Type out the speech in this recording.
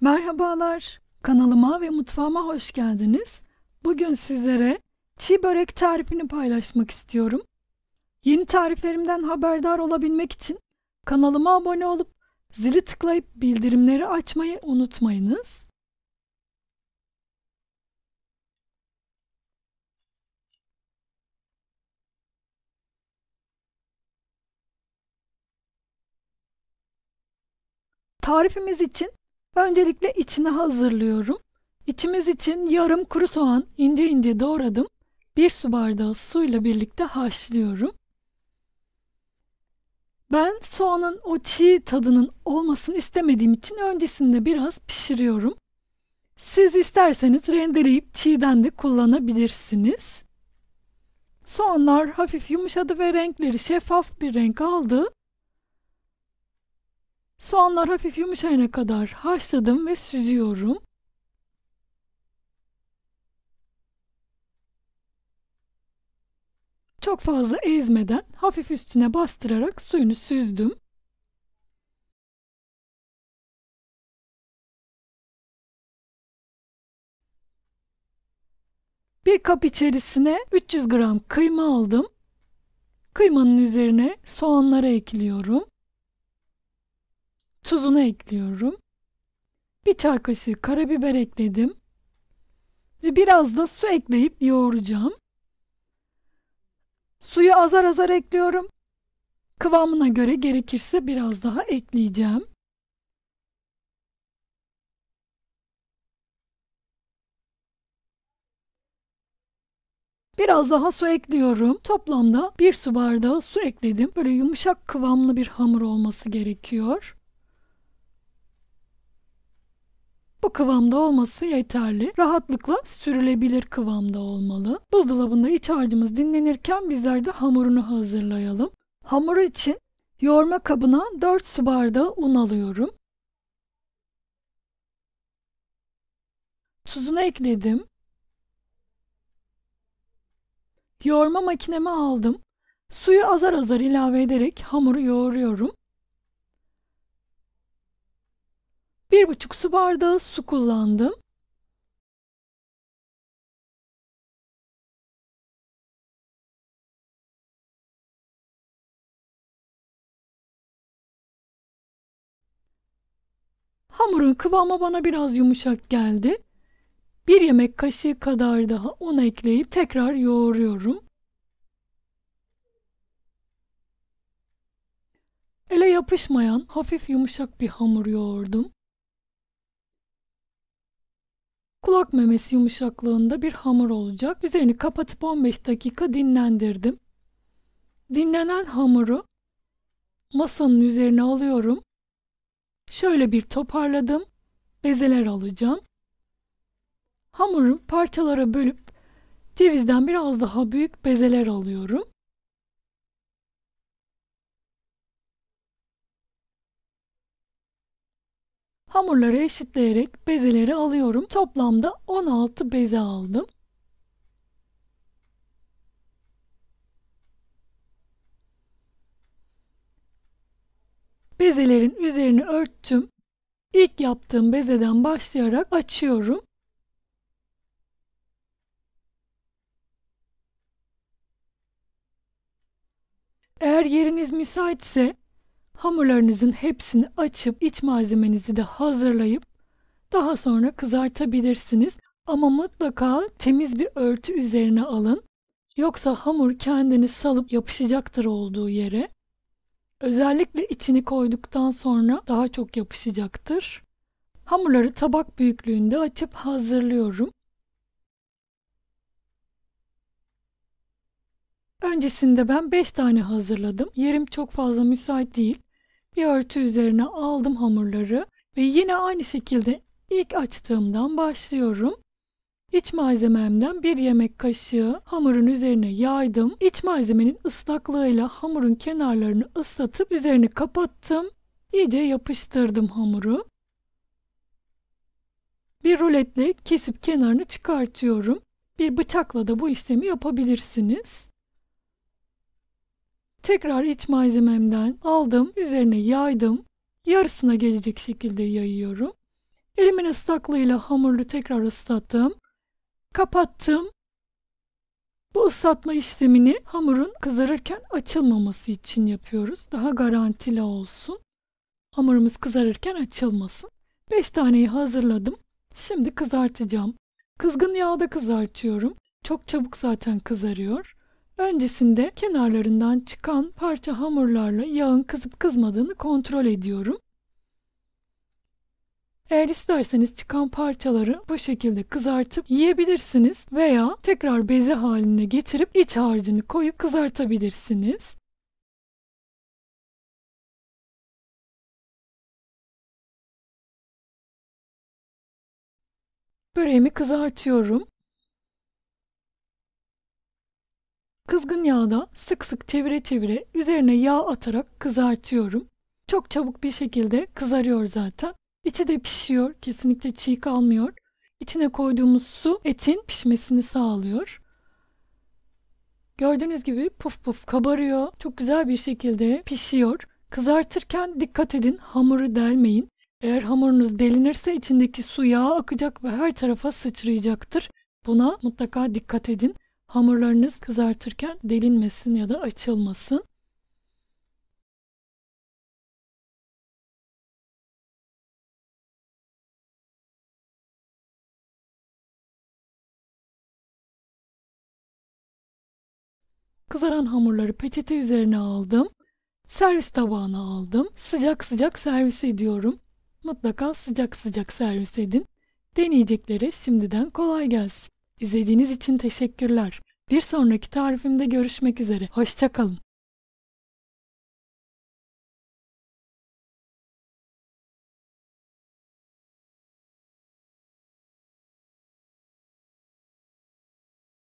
Merhabalar, kanalıma ve mutfağıma hoş geldiniz. Bugün sizlere çiğ börek tarifini paylaşmak istiyorum. Yeni tariflerimden haberdar olabilmek için kanalıma abone olup zili tıklayıp bildirimleri açmayı unutmayınız. Tarifimiz için öncelikle içini hazırlıyorum. İçimiz için yarım kuru soğan ince ince doğradım. 1 su bardağı suyla birlikte haşlıyorum. Ben soğanın o çiğ tadının olmasını istemediğim için öncesinde biraz pişiriyorum. Siz isterseniz rendeleyip çiğden de kullanabilirsiniz. Soğanlar hafif yumuşadı ve renkleri şeffaf bir renk aldı. Soğanlar hafif yumuşayana kadar haşladım ve süzüyorum. Çok fazla ezmeden hafif üstüne bastırarak suyunu süzdüm. Bir kap içerisine 300 gram kıyma aldım. Kıymanın üzerine soğanları ekliyorum. Tuzunu ekliyorum. Bir çay kaşığı karabiber ekledim. Ve biraz da su ekleyip yoğuracağım. Suyu azar azar ekliyorum. Kıvamına göre gerekirse biraz daha ekleyeceğim. Biraz daha su ekliyorum. Toplamda 1 su bardağı su ekledim. Böyle yumuşak kıvamlı bir hamur olması gerekiyor. Bu kıvamda olması yeterli. Rahatlıkla sürülebilir kıvamda olmalı. Buzdolabında iç harcımız dinlenirken bizler de hamurunu hazırlayalım. Hamuru için yoğurma kabına 4 su bardağı un alıyorum. Tuzunu ekledim. Yoğurma makineme aldım. Suyu azar azar ilave ederek hamuru yoğuruyorum. 1,5 su bardağı su kullandım. Hamurun kıvamı bana biraz yumuşak geldi. 1 yemek kaşığı kadar daha un ekleyip tekrar yoğuruyorum. Ele yapışmayan hafif yumuşak bir hamur yoğurdum. Kulak memesi yumuşaklığında bir hamur olacak. Üzerini kapatıp 15 dakika dinlendirdim. Dinlenen hamuru masanın üzerine alıyorum. Şöyle bir toparladım. Bezeler alacağım. Hamuru parçalara bölüp cevizden biraz daha büyük bezeler alıyorum. Hamurları eşitleyerek bezeleri alıyorum. Toplamda 16 beze aldım. Bezelerin üzerini örttüm. İlk yaptığım bezeden başlayarak açıyorum. Eğer yeriniz müsaitse hamurlarınızın hepsini açıp iç malzemenizi de hazırlayıp daha sonra kızartabilirsiniz. Ama mutlaka temiz bir örtü üzerine alın. Yoksa hamur kendini salıp yapışacaktır olduğu yere. Özellikle içini koyduktan sonra daha çok yapışacaktır. Hamurları tabak büyüklüğünde açıp hazırlıyorum. Öncesinde ben 5 tane hazırladım. Yerim çok fazla müsait değil. Bir örtü üzerine aldım hamurları ve yine aynı şekilde ilk açtığımdan başlıyorum. İç malzememden 1 yemek kaşığı hamurun üzerine yaydım. İç malzemenin ıslaklığıyla hamurun kenarlarını ıslatıp üzerini kapattım. İyice yapıştırdım hamuru. Bir ruletle kesip kenarını çıkartıyorum. Bir bıçakla da bu işlemi yapabilirsiniz. Tekrar iç malzememden aldım, üzerine yaydım. Yarısına gelecek şekilde yayıyorum. Elimin ıslaklığıyla hamuru tekrar ıslattım. Kapattım. Bu ıslatma işlemini hamurun kızarırken açılmaması için yapıyoruz. Daha garantili olsun. Hamurumuz kızarırken açılmasın. 5 taneyi hazırladım. Şimdi kızartacağım. Kızgın yağda kızartıyorum. Çok çabuk zaten kızarıyor. Öncesinde kenarlarından çıkan parça hamurlarla yağın kızıp kızmadığını kontrol ediyorum. Eğer isterseniz çıkan parçaları bu şekilde kızartıp yiyebilirsiniz veya tekrar beze haline getirip iç harcını koyup kızartabilirsiniz. Böreğimi kızartıyorum. Kızgın yağda sık sık çevire çevire üzerine yağ atarak kızartıyorum. Çok çabuk bir şekilde kızarıyor zaten. İçi de pişiyor. Kesinlikle çiğ kalmıyor. İçine koyduğumuz su etin pişmesini sağlıyor. Gördüğünüz gibi puf puf kabarıyor. Çok güzel bir şekilde pişiyor. Kızartırken dikkat edin, hamuru delmeyin. Eğer hamurunuz delinirse içindeki su yağa akacak ve her tarafa sıçrayacaktır. Buna mutlaka dikkat edin. Hamurlarınız kızartırken delinmesin ya da açılmasın. Kızaran hamurları peçete üzerine aldım. Servis tabağına aldım. Sıcak sıcak servis ediyorum. Mutlaka sıcak sıcak servis edin. Deneyeceklere şimdiden kolay gelsin. İzlediğiniz için teşekkürler. Bir sonraki tarifimde görüşmek üzere. Hoşça kalın.